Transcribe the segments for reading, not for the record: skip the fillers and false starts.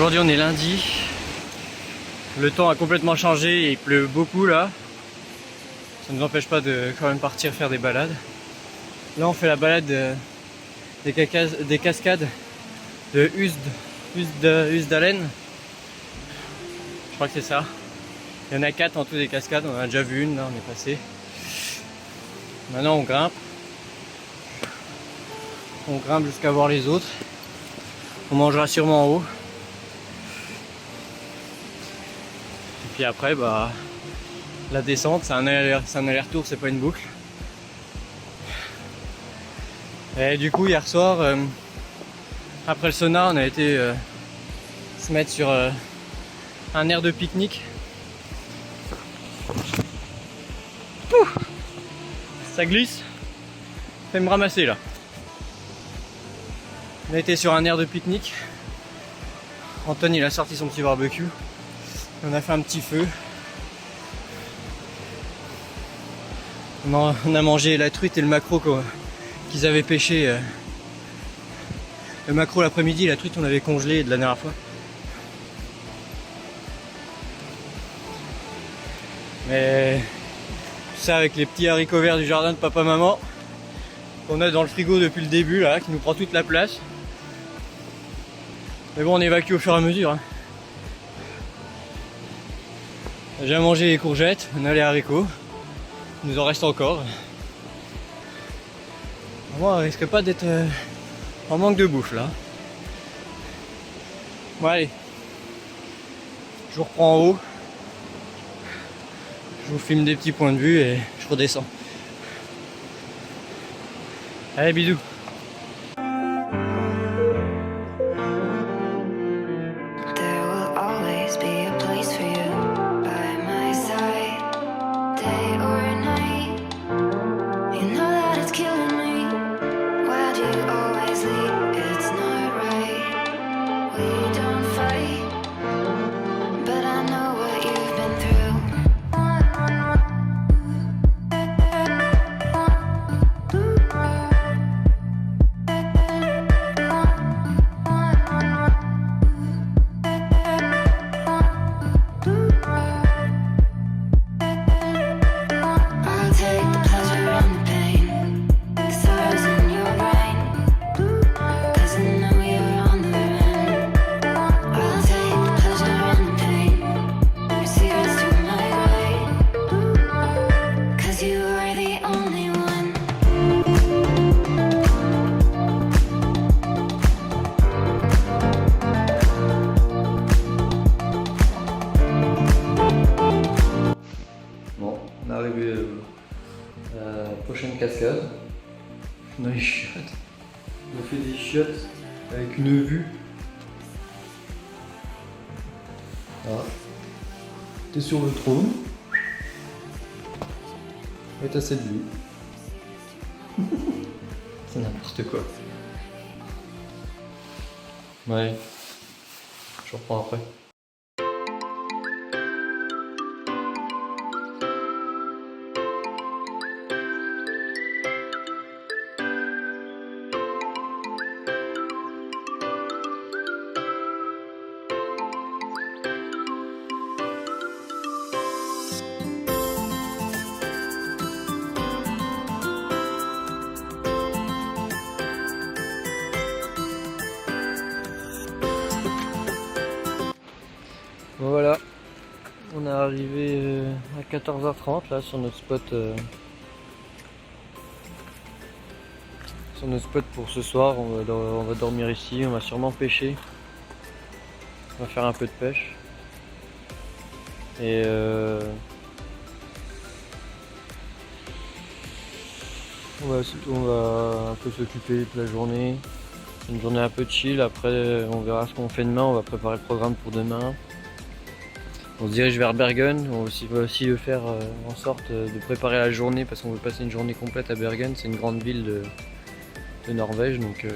Aujourd'hui on est lundi, le temps a complètement changé et il pleut beaucoup là. Ça ne nous empêche pas de quand même partir faire des balades. Là on fait la balade des cascades de Husdalen. Je crois que c'est ça. Il y en a 4 en tout des cascades, on en a déjà vu une, là on est passé. Maintenant on grimpe. On grimpe jusqu'à voir les autres. On mangera sûrement en haut. Et puis après, bah, la descente, c'est un aller-retour, c'est pas une boucle. Et du coup, hier soir, après le sauna, on a été se mettre sur un aire de pique-nique. Ça glisse. Fais me ramasser là. On a été sur un aire de pique-nique. Anton il a sorti son petit barbecue. On a fait un petit feu. On a mangé la truite et le maquereau qu'ils avaient pêché. Le maquereau l'après-midi, la truite on l'avait congelé de la dernière fois. Mais tout ça avec les petits haricots verts du jardin de papa-maman qu'on a dans le frigo depuis le début là, qui nous prend toute la place. Mais bon, on évacue au fur et à mesure. Hein. J'ai mangé les courgettes, on a les haricots. Il nous en reste encore. Moi, on risque pas d'être en manque de bouffe là. Bon allez. Je vous reprends en haut. Je vous filme des petits points de vue et je redescends. Allez, bisous. On est arrivé à la prochaine cascade. On a les chiottes. On a fait des chiottes avec une vue. Voilà. T'es sur le trône. Et t'as cette vue. C'est n'importe quoi. Ouais. Je reprends après. Bon voilà, on est arrivé à 14h30 là sur notre spot pour ce soir. On va dormir ici, on va sûrement pêcher. On va faire un peu de pêche. Et on va un peu s'occuper de la journée. C'est une journée un peu chill, après on verra ce qu'on fait demain, on va préparer le programme pour demain. On se dirige vers Bergen, on va aussi faire en sorte de préparer la journée parce qu'on veut passer une journée complète à Bergen, c'est une grande ville de Norvège, donc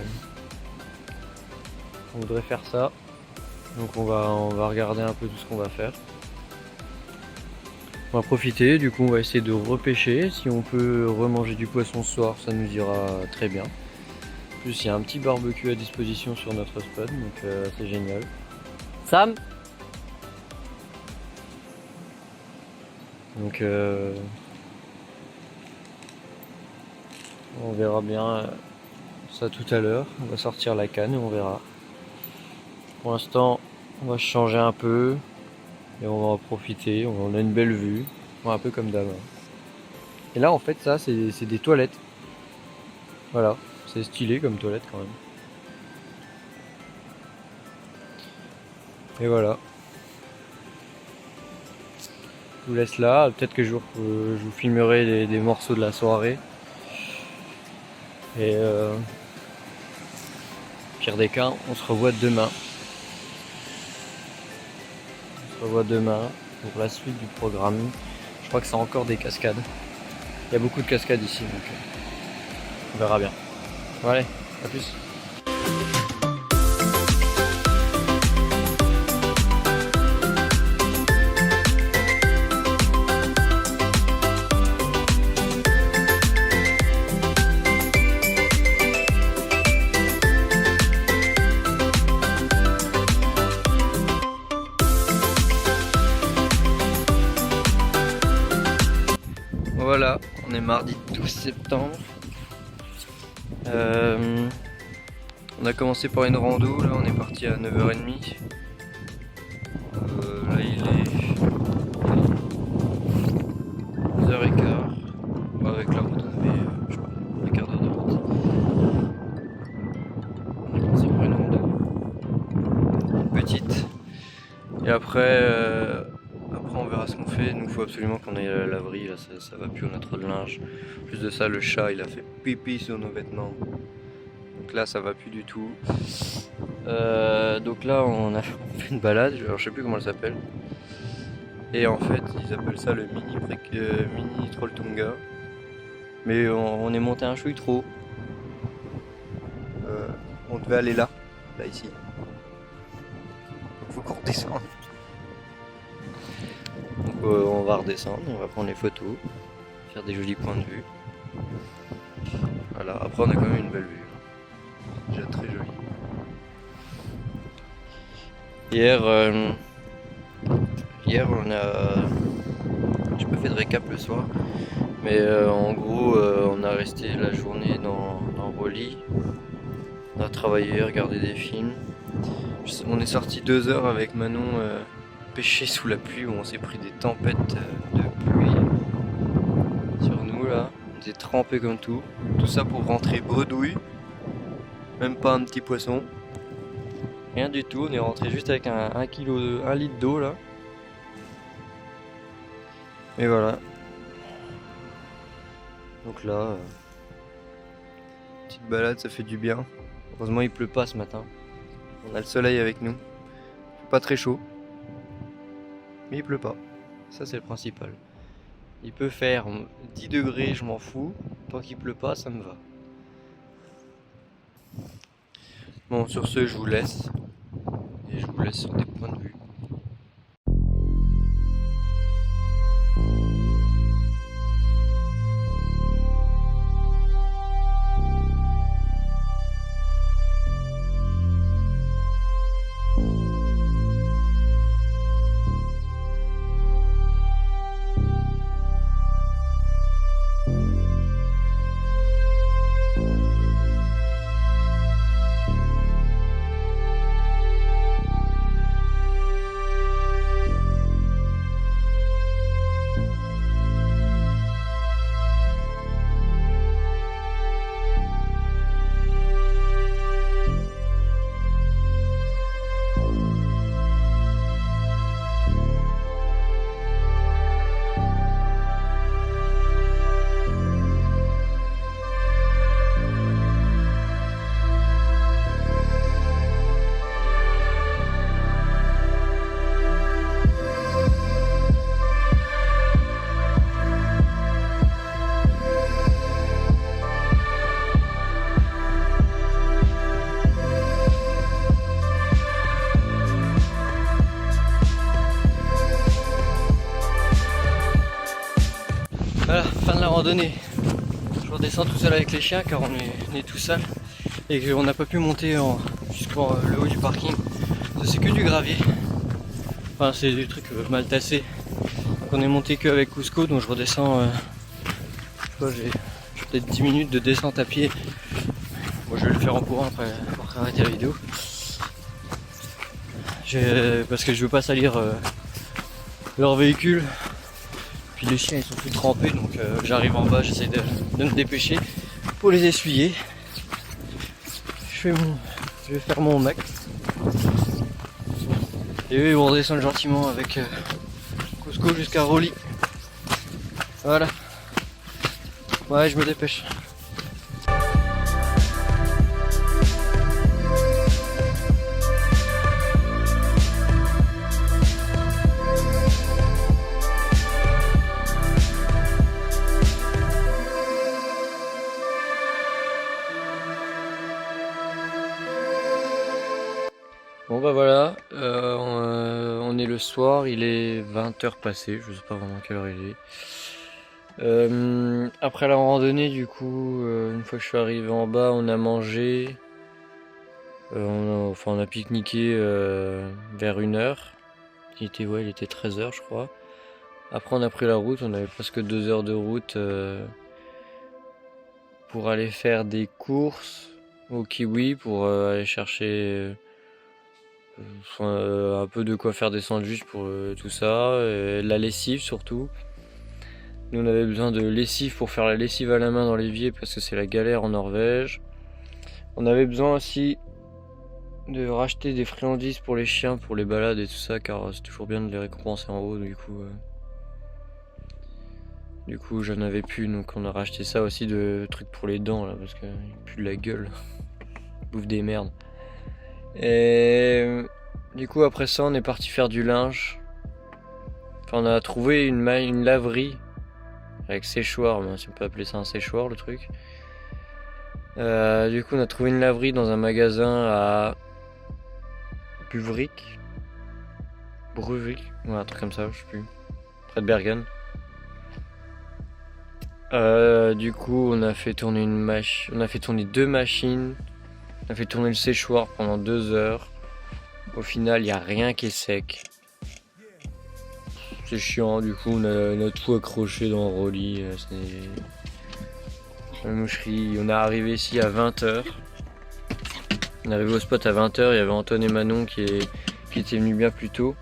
on voudrait faire ça. Donc on va regarder un peu tout ce qu'on va faire. On va profiter, du coup on va essayer de repêcher, si on peut remanger du poisson ce soir ça nous ira très bien. En plus il y a un petit barbecue à disposition sur notre spot, donc c'est génial. Sam. Donc on verra bien ça tout à l'heure. On va sortir la canne et on verra. Pour l'instant, on va changer un peu et on va en profiter. On a une belle vue, un peu comme d'hab. Et là, en fait, ça, c'est des toilettes. Voilà, c'est stylé comme toilette quand même. Et voilà. Je vous laisse là. Peut-être que je vous filmerai des morceaux de la soirée. Et pire des cas, on se revoit demain. On se revoit demain pour la suite du programme. Je crois que c'est encore des cascades. Il y a beaucoup de cascades ici, donc on verra bien. Bon, allez, à plus. Voilà, on est mardi 12 septembre. On a commencé par une rando, là on est parti à 9h30. Là il est 11h15, avec la retombée, je crois, un quart d'heure de route. On est parti pour une rando, une petite. Et après on verra ce qu'on fait. Nous, il faut absolument qu'on aille à la laverie. Là, ça va plus, on a trop de linge. En plus de ça, le chat, il a fait pipi sur nos vêtements. Donc là, ça va plus du tout. Donc là, on fait une balade. Alors, je sais plus comment elle s'appelle. Et en fait, ils appellent ça le mini Trolltunga. Mais on est monté un chouille trop. On devait aller là ici. Faut qu'on redescende. Donc on va redescendre, on va prendre les photos, faire des jolis points de vue. Voilà, après on a quand même une belle vue. Déjà très jolie. Hier on a... J'ai pas fait de récap le soir, mais en gros on a resté la journée dans Roli. On a travaillé, regardé des films. On est sorti 2 heures avec Manon pêcher sous la pluie où on s'est pris des tempêtes de pluie sur nous là. On était trempés comme tout. Tout ça pour rentrer bredouille. Même pas un petit poisson. Rien du tout. On est rentré juste avec un litre d'eau là. Et voilà. Donc là, petite balade, ça fait du bien. Heureusement il pleut pas ce matin. On a le soleil avec nous. Pas très chaud. Mais il pleut pas. Ça c'est le principal. Il peut faire 10 degrés, je m'en fous. Tant qu'il pleut pas, ça me va. Bon, sur ce, je vous laisse. Et je vous laisse sur des points de vue. Voilà, fin de la randonnée. Je redescends tout seul avec les chiens car on est tout seul et qu'on n'a pas pu monter jusqu'au le haut du parking. Ça c'est que du gravier. Enfin c'est des trucs mal tassés. On est monté que avec Cusco, donc je redescends. Je sais pas, j'ai peut-être 10 minutes de descente à pied. Moi je vais le faire en courant après avoir arrêté la vidéo. Parce que je veux pas salir leur véhicule. Puis les chiens ils sont plus trempés, donc j'arrive en bas, j'essaie de me dépêcher pour les essuyer. Je vais faire mon max. Et eux ils vont redescendre gentiment avec Cusco jusqu'à Roli. Voilà. Ouais, je me dépêche. Bon bah voilà, on est le soir, il est 20h passé, je sais pas vraiment quelle heure il est. Après la randonnée du coup, une fois que je suis arrivé en bas, on a mangé, on a pique-niqué vers 1h, il était 13h je crois. Après on a pris la route, on avait presque 2 heures de route pour aller faire des courses au Kiwi, pour aller chercher... un peu de quoi faire des sandwichs pour tout ça, la lessive surtout. Nous on avait besoin de lessive pour faire la lessive à la main dans l'évier parce que c'est la galère en Norvège. On avait besoin aussi de racheter des friandises pour les chiens, pour les balades et tout ça, car c'est toujours bien de les récompenser en haut. Du coup j'en avais plus, donc on a racheté ça aussi, de trucs pour les dents là, parce qu'ils puent de la gueule. Ils bouffent des merdes. Et du coup après ça on est parti faire du linge. Enfin, on a trouvé une laverie avec séchoir, mais si on peut appeler ça un séchoir le truc. Du coup on a trouvé une laverie dans un magasin à Bruvik, ouais, un truc comme ça, je sais plus, près de Bergen. Du coup on a fait tourner on a fait tourner 2 machines. On a fait tourner le séchoir pendant 2 heures. Au final, il n'y a rien qui est sec. C'est chiant, du coup, on a tout accroché dans le Roli. C'est la moucherie. On est arrivé ici à 20h. On est arrivé au spot à 20h. Il y avait Antoine et Manon qui étaient venus bien plus tôt.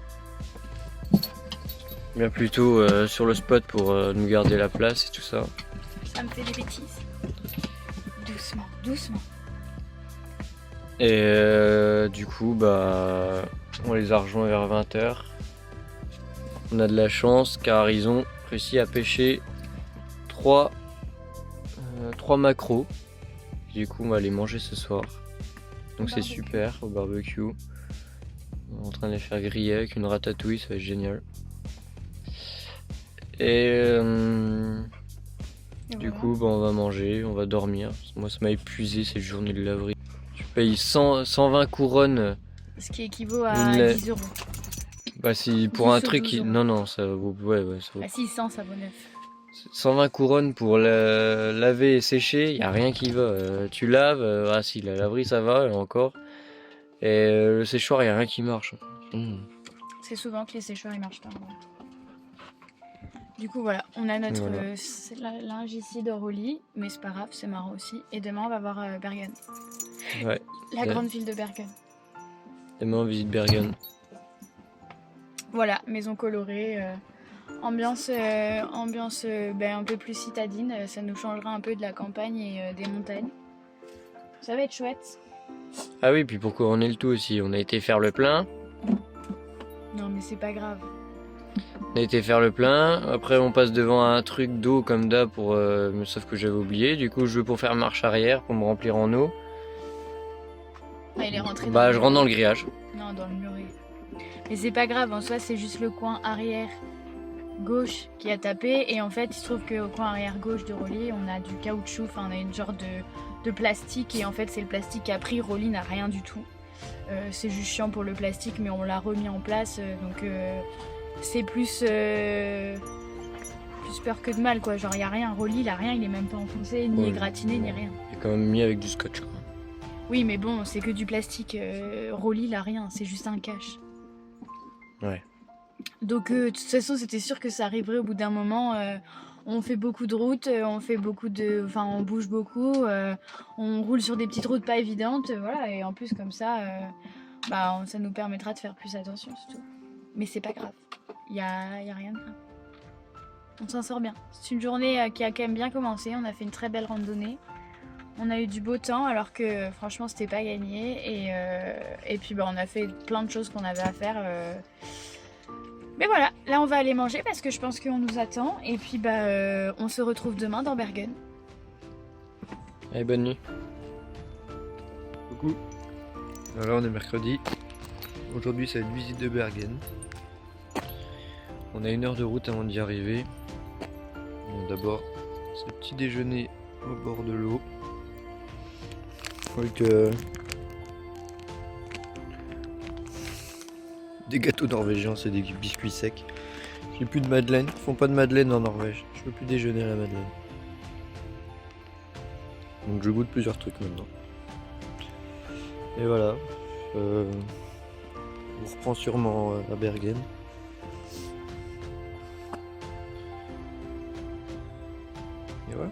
Sur le spot pour nous garder la place et tout ça. Ça me fait des bêtises. Doucement, doucement. Et du coup, bah, on les a rejoints vers 20h. On a de la chance car ils ont réussi à pêcher 3 maquereaux. Du coup, on va les manger ce soir. Donc c'est super, au barbecue. On est en train de les faire griller avec une ratatouille, ça va être génial. Et du coup, bah, on va manger, on va dormir. Moi, ça m'a épuisé cette journée de laverie. Tu payes 120 couronnes. Ce qui équivaut à 10 euros. Bah si pour un truc qui... Non, ça vaut... Ouais, ça vaut... Bah 600, ça vaut 9. 120 couronnes pour laver et sécher, y a rien qui va. Tu laves, ah si, la laverie ça va, encore. Et le séchoir, y a rien qui marche. C'est souvent que les séchoirs ils marchent pas. Du coup voilà, on a notre linge ici de Roli, mais c'est pas grave, c'est marrant aussi. Et demain on va voir Bergen. Ouais. La grande ville de Bergen. Demain on visite Bergen. Voilà, maison colorée, ambiance un peu plus citadine, ça nous changera un peu de la campagne et des montagnes. Ça va être chouette. Ah oui, puis pour couronner le tout aussi, on a été faire le plein. Non mais c'est pas grave. On a été faire le plein, après on passe devant un truc d'eau comme d'hab sauf que j'avais oublié, du coup je veux pour faire marche arrière, pour me remplir en eau. Ah, il est rentré je rentre dans le grillage. Non, dans le muret. Mais c'est pas grave, en soi c'est juste le coin arrière gauche qui a tapé, et en fait il se trouve qu'au coin arrière gauche de Roli on a du caoutchouc, enfin on a une genre de plastique, et en fait c'est le plastique qui a pris, Roli n'a rien du tout. C'est juste chiant pour le plastique, mais on l'a remis en place, donc c'est plus peur que de mal quoi, genre y a rien, Roli il a rien, il est même pas enfoncé, ni égratigné, ni rien. Il est quand même mis avec du scotch quoi. Oui, mais bon, c'est que du plastique. Rolly, là, rien, c'est juste un cache. Ouais. Donc, de toute façon, c'était sûr que ça arriverait au bout d'un moment. On fait beaucoup de routes, on fait beaucoup de... Enfin, on bouge beaucoup, on roule sur des petites routes pas évidentes, voilà. Et en plus, comme ça, bah, ça nous permettra de faire plus attention, c'est tout. Mais c'est pas grave. Y a rien de grave. On s'en sort bien. C'est une journée qui a quand même bien commencé. On a fait une très belle randonnée. On a eu du beau temps alors que franchement c'était pas gagné. Et puis bah, on a fait plein de choses qu'on avait à faire. Mais voilà, là on va aller manger parce que je pense qu'on nous attend. Et puis bah, on se retrouve demain dans Bergen. Allez, bonne nuit. Coucou. Alors on est mercredi. Aujourd'hui c'est une visite de Bergen. On a 1 heure de route avant d'y arriver. D'abord, ce petit déjeuner au bord de l'eau. Avec des gâteaux norvégiens, c'est des biscuits secs. J'ai plus de madeleine. Ils font pas de madeleine en Norvège. Je peux plus déjeuner à la madeleine. Donc je goûte plusieurs trucs maintenant. Et voilà. On reprend sûrement à Bergen. Et voilà.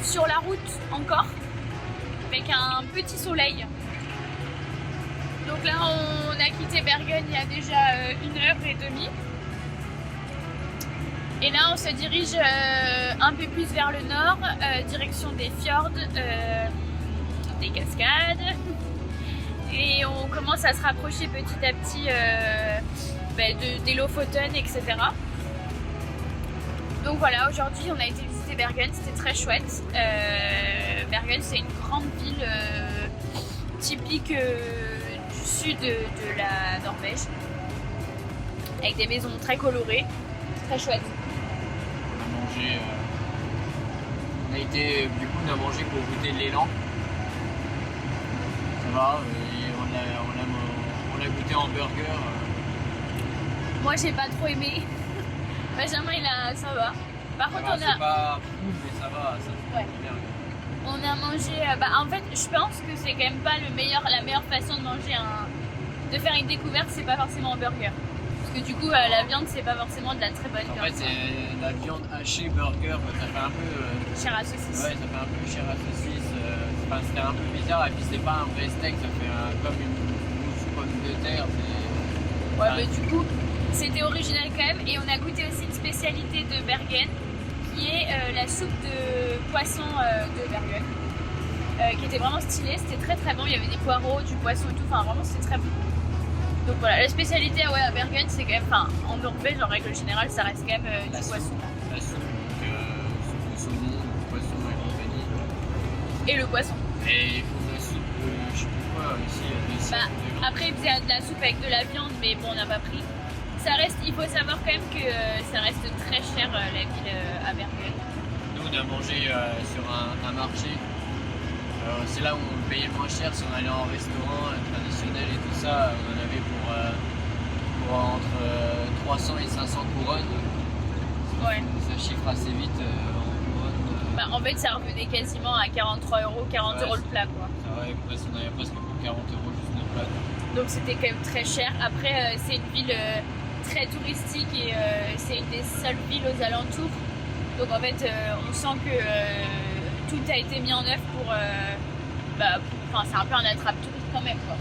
Sur la route encore avec un petit soleil. Donc là on a quitté Bergen il y a déjà 1h30 et là on se dirige un peu plus vers le nord, direction des fjords, des cascades, et on commence à se rapprocher petit à petit des Lofoten, etc. Donc voilà, aujourd'hui on a été visiter Bergen, c'était très chouette. Bergen c'est une grande ville typique du sud de la Norvège, avec des maisons très colorées, très chouette. On a mangé, on a mangé pour goûter de l'élan. Ça va, et on a goûté en burger. Moi j'ai pas trop aimé. Benjamin ça va. Par contre on a... C'est pas fou mais ça va, ça fait ouais. bien. On a mangé, en fait je pense que c'est quand même pas la meilleure façon de manger de faire une découverte, c'est pas forcément un burger. Parce que du coup la viande c'est pas forcément de la très bonne viande. En fait c'est la viande hachée burger, ça fait un peu... chair à saucisse. Ouais, ça fait un peu chair à saucisse, c'était un peu bizarre et puis c'est pas un vrai steak, ça fait comme une mousse pomme de terre. Ouais mais du coup c'était original quand même, et on a goûté aussi une spécialité de Bergen qui est la soupe de poisson de Bergen qui était vraiment stylée, c'était très très bon, il y avait des poireaux, du poisson et tout, enfin vraiment c'était très bon. Donc voilà, la spécialité à Bergen c'est quand même, en Norvège en règle générale ça reste quand même du poisson. La soupe, donc soupe de saumon, poisson et compagnie. Et le poisson. Et il faut de la soupe, je sais plus quoi ici. Après il faisait de la soupe avec de la viande, mais bon on n'a pas pris. Il faut savoir quand même que ça reste très cher la ville à Bergen. Nous on a mangé sur un marché. C'est là où on payait le moins cher. Si on allait en restaurant traditionnel et tout ça, on en avait pour entre 300 et 500 couronnes. Ouais. Ça chiffre assez vite en couronnes. Bah, en fait, ça revenait quasiment à 43 €, 40 € le plat, quoi. Ça ouais, on avait presque pour 40 € juste le plat. Donc c'était quand même très cher. Après, c'est une ville très touristique et c'est une des seules villes aux alentours. Donc en fait, on sent que tout a été mis en œuvre pour... c'est un peu un attrape-touriste quand même, quoi.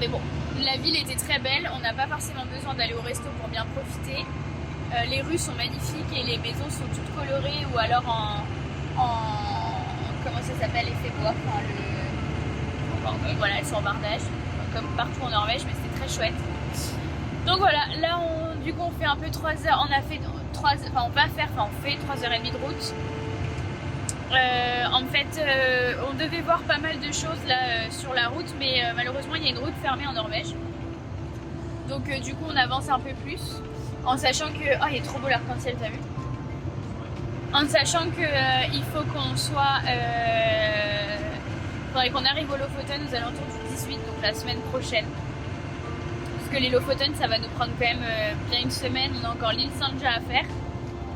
Mais bon, la ville était très belle. On n'a pas forcément besoin d'aller au resto pour bien profiter. Les rues sont magnifiques et les maisons sont toutes colorées ou alors en comment ça s'appelle, effet bois, voilà, elles sont en bardage comme partout en Norvège, mais c'était très chouette. Donc voilà, là du coup on fait un peu 3 heures, on fait 3h30 de route. En fait, on devait voir pas mal de choses là sur la route, mais malheureusement il y a une route fermée en Norvège. Donc du coup on avance un peu plus, en sachant que... Oh, il est trop beau l'arc-en-ciel, t'as vu? En sachant que il faut qu'on soit... faudrait qu'on arrive au Lofoten aux alentours du 18, donc la semaine prochaine. Parce que les Lofoten, ça va nous prendre quand même bien une semaine. On a encore l'île Sanja à faire.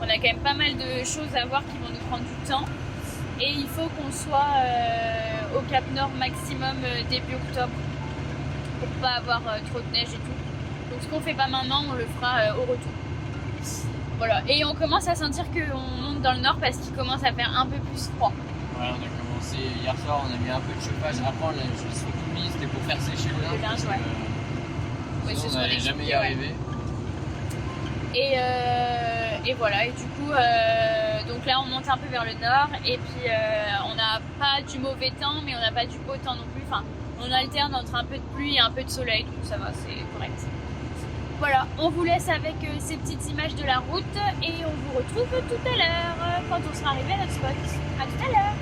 On a quand même pas mal de choses à voir qui vont nous prendre du temps. Et il faut qu'on soit au Cap Nord maximum début octobre. Pour pas avoir trop de neige et tout. Donc ce qu'on fait pas maintenant, on le fera au retour. Voilà. Et on commence à sentir qu'on monte dans le nord parce qu'il commence à faire un peu plus froid. Ouais, on a commencé hier soir, on a mis un peu de chauffage. Après, on a juste tout mis, c'était pour faire sécher le linge. Linge, ouais. Oui, Sinon, on n'allait jamais y arriver. Et voilà, et du coup, donc là on monte un peu vers le nord, et puis on n'a pas du mauvais temps, mais on n'a pas du beau temps non plus. Enfin, on alterne entre un peu de pluie et un peu de soleil, donc ça va, c'est correct. Voilà, on vous laisse avec ces petites images de la route, et on vous retrouve tout à l'heure, quand on sera arrivé à notre spot. À tout à l'heure!